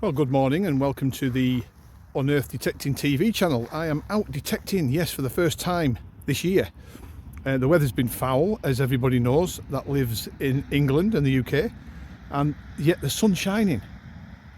Well, good morning and welcome to the Unearthed Detecting TV channel. I am out detecting, yes, for the first time this year. The weather's been foul, as everybody knows that lives in England and the UK, and yet the sun's shining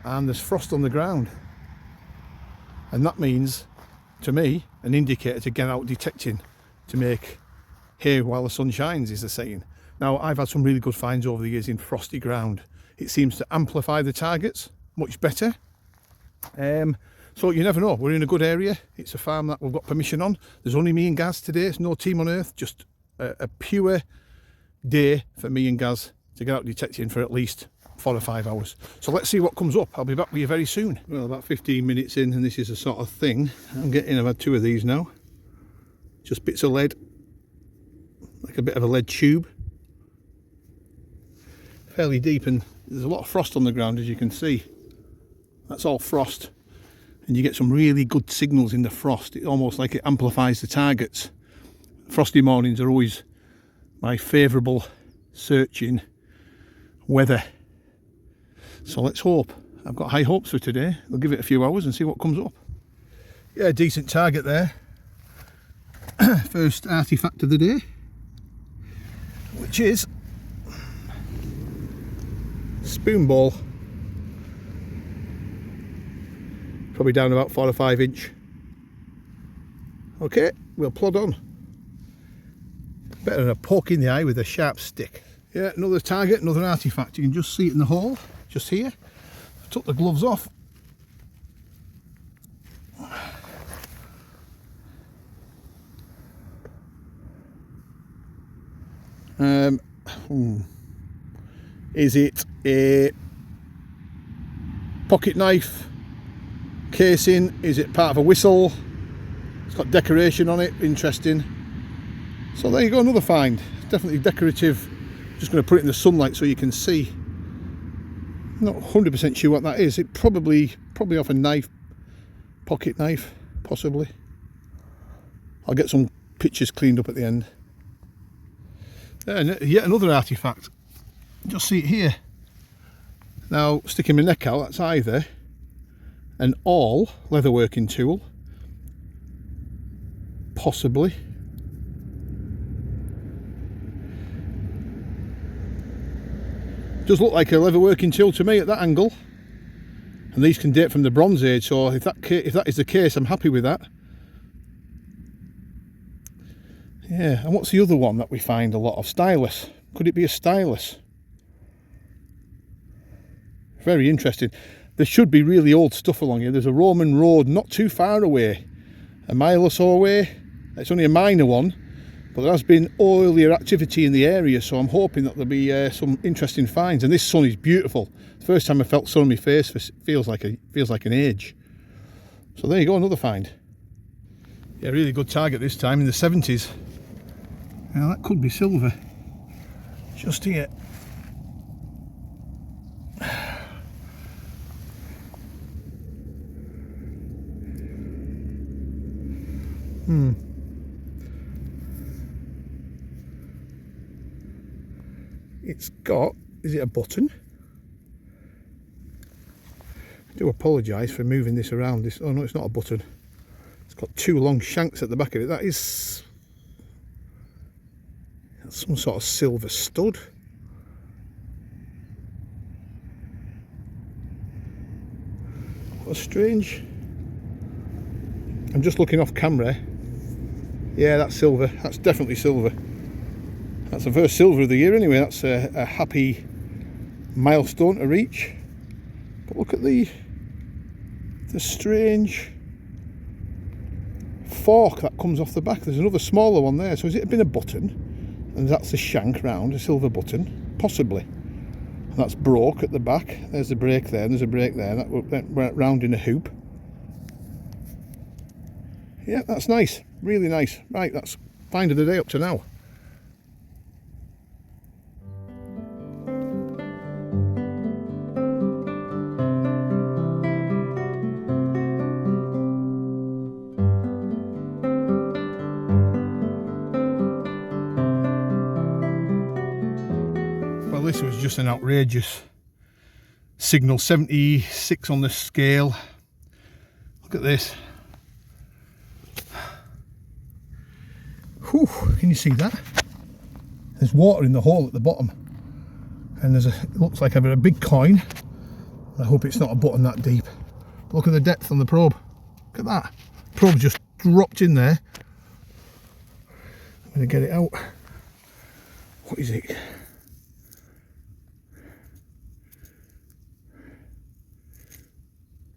and there's frost on the ground. And that means, to me, an indicator to get out detecting, to make hay while the sun shines, is the saying. Now, I've had some really good finds over the years in frosty ground. It seems to amplify the targets much better. So you never know, we're in a good area. It's a farm that we've got permission on. There's only me and Gaz today. It's no team on Earth, just a pure day for me and Gaz to get out detecting for at least 4 or 5 hours. So let's see what comes up. I'll be back with you very soon. Well, about 15 minutes in, and this is the sort of thing I'm getting. I've had 2 of these now. Just bits of lead, like a bit of a lead tube. Fairly deep, and there's a lot of frost on the ground, as you can see. That's all frost, and you get some really good signals in the frost. It's almost like it amplifies the targets. Frosty mornings are always my favourable searching weather. So let's hope. I've got high hopes for today. We'll give it a few hours and see what comes up. Yeah, decent target there. First artefact of the day, which is spoon ball. Probably down about 4 or 5 inch. Okay, we'll plod on. Better than a poke in the eye with a sharp stick. Yeah, another target, another artefact. You can just see it in the hole, just here. I took the gloves off. Is it a pocket knife casing? Is it part of a whistle? It's got decoration on it, interesting. So there you go, another find. It's definitely decorative. Just going to put it in the sunlight so you can see. Not 100% sure what that is. It probably off a knife, pocket knife, possibly. I'll get some pictures cleaned up at the end. And yet another artefact. Just see it here. Now, sticking my neck out, that's either an awl leatherworking tool, possibly. Does look like a leatherworking tool to me at that angle, and these can date from the Bronze Age. So if that is the case, I'm happy with that. Yeah, and what's the other one that we find a lot of? Stylus. Could it be a stylus? Very interesting. There should be really old stuff along here. There's a Roman road not too far away, a mile or so away. It's only a minor one, but there has been earlier activity in the area, so I'm hoping that there'll be some interesting finds. And this sun is beautiful. The first time I felt sun on my face feels like an age. So there you go, another find. Yeah, really good target this time in the 70s. Now that could be silver. Just here. It's got, is it a button? I do apologise for moving this around. Oh no, it's not a button. It's got 2 long shanks at the back of it. That's some sort of silver stud. What strange. I'm just looking off camera. Yeah, that's silver. That's definitely silver. That's the first silver of the year anyway. That's a happy milestone to reach. But look at the strange fork that comes off the back. There's another smaller one there. So has it been a button? And that's the shank round, a silver button, possibly. And that's broke at the back. There's a break there, and there's a break there. That went round in a hoop. Yeah, that's nice, really nice. Right, that's find of the day up to now. Well, this was just an outrageous Signal 76 on the scale. Look at this. Whew, can you see that? There's water in the hole at the bottom, and it looks like I've got a big coin. I hope it's not a button that deep. But look at the depth on the probe. Look at that. Probe just dropped in there. I'm going to get it out. What is it?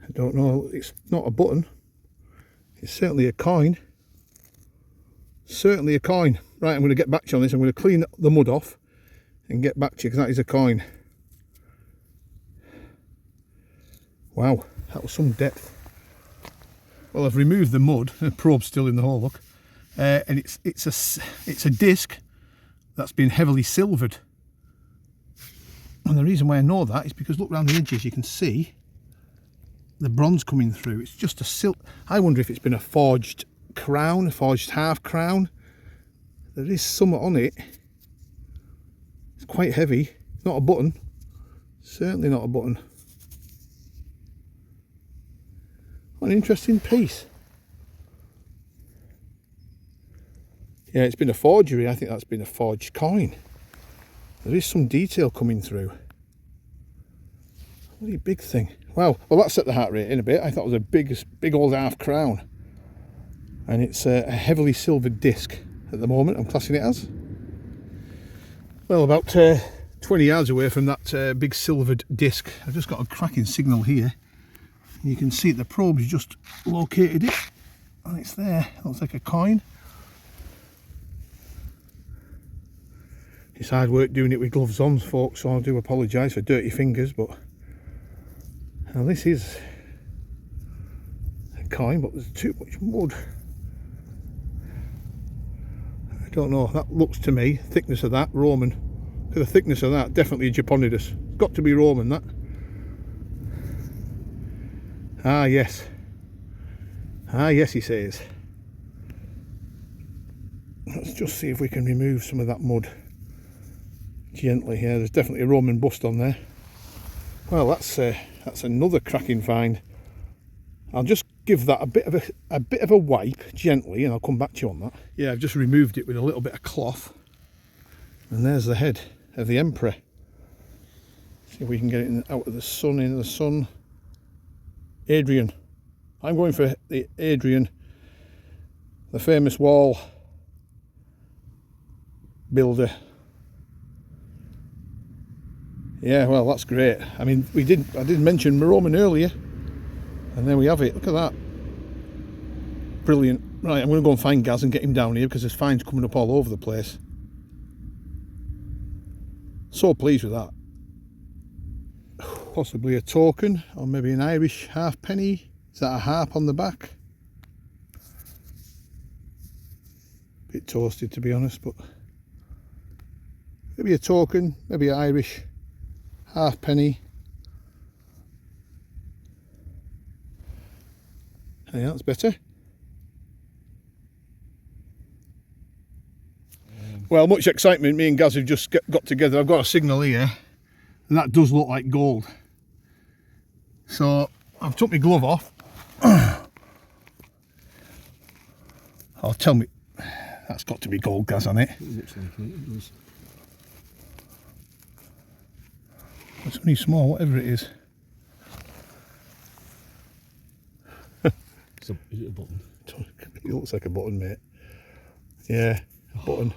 I don't know. It's not a button. It's certainly a coin. Certainly a coin. Right, I'm going to get back to you on this. I'm going to clean the mud off and get back to you, because that is a coin. Wow, that was some depth. Well, I've removed the mud. The probe's still in the hole, look. And it's a disc that's been heavily silvered. And the reason why I know that is because look around the edges, you can see the bronze coming through. It's just a I wonder if it's been a forged crown, a forged half crown. There is something on it. It's quite heavy. It's not a button. Certainly not a button. What an interesting piece. Yeah, it's been a forgery. I think that's been a forged coin. There is some detail coming through. Bloody big thing. Wow. Well, that set the heart rate in a bit. I thought it was a big old half crown. And it's a heavily silvered disc at the moment. I'm classing it as. Well, about 20 yards away from that big silvered disc, I've just got a cracking signal here. You can see the probe's just located it, and it's there. It looks like a coin. It's hard work doing it with gloves on, folks, so I do apologise for dirty fingers, but now this is a coin, but there's too much mud. I don't know, that looks to me, thickness of that, Roman. Look at the thickness of that, definitely a Japonidas. Got to be Roman, that. Ah, yes. Ah, yes, he says. Let's just see if we can remove some of that mud gently here. There's definitely a Roman bust on there. Well, that's another cracking find. I'll just give that a bit of a wipe gently, and I'll come back to you on that. Yeah, I've just removed it with a little bit of cloth, and there's the head of the emperor. See if we can get it out of the sun, into the sun. Adrian. I'm going for the Adrian, the famous wall builder. Yeah, well, that's great. I mean, I did mention Roman earlier, and there we have it. Look at that. Brilliant. Right, I'm going to go and find Gaz and get him down here, because there's finds coming up all over the place. So pleased with that. Possibly a token, or maybe an Irish halfpenny. Is that a harp on the back? Bit toasted, to be honest, but maybe a token, maybe an Irish halfpenny. Yeah, that's better. Well, much excitement. Me and Gaz have just got together. I've got a signal here, and that does look like gold. So I've took my glove off. Oh, tell me, that's got to be gold, Gaz, on it. It looks like it was. It's only small, whatever it is. Is it a button? It looks like a button, mate. Yeah, a button.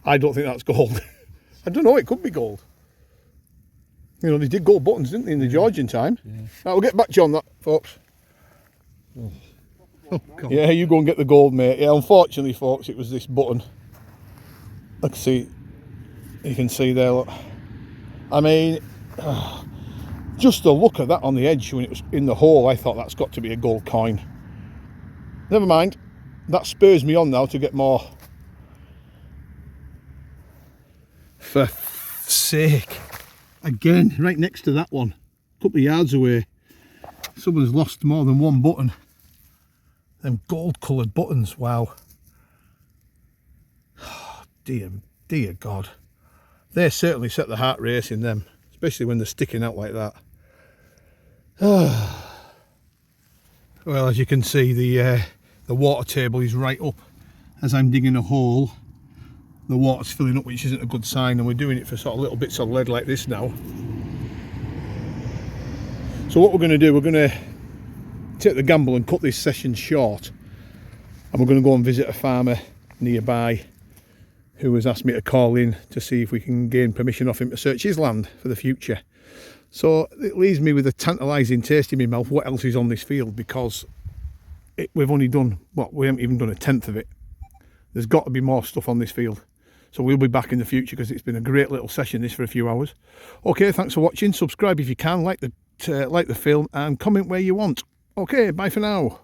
I don't think that's gold. I don't know, it could be gold. You know, they did gold buttons, didn't they, in the Georgian time? Yeah. Right, we'll get back to you on that, folks. Oh. Oh, yeah, you go and get the gold, mate. Yeah, unfortunately, folks, it was this button. Let's see. You can see there, look. I mean, just the look of that on the edge when it was in the hole, I thought that's got to be a gold coin. Never mind. That spurs me on now to get more. For f***'s sake. Again, right next to that one. A couple of yards away. Someone's lost more than one button. Them gold coloured buttons, wow. Oh, dear God. They certainly set the heart racing, them. Especially when they're sticking out like that. Well, as you can see, the water table is right up. As I'm digging a hole, the water's filling up, which isn't a good sign, and we're doing it for sort of little bits of lead like this now. So what we're going to do, we're going to take the gamble and cut this session short, and we're going to go and visit a farmer nearby who has asked me to call in to see if we can gain permission off him to search his land for the future. So it leaves me with a tantalising taste in my mouth what else is on this field, because we've only done, what, we haven't even done a tenth of it. There's got to be more stuff on this field. So we'll be back in the future, because it's been a great little session this for a few hours. Okay, thanks for watching. Subscribe if you can, like the film, and comment where you want. Okay, bye for now.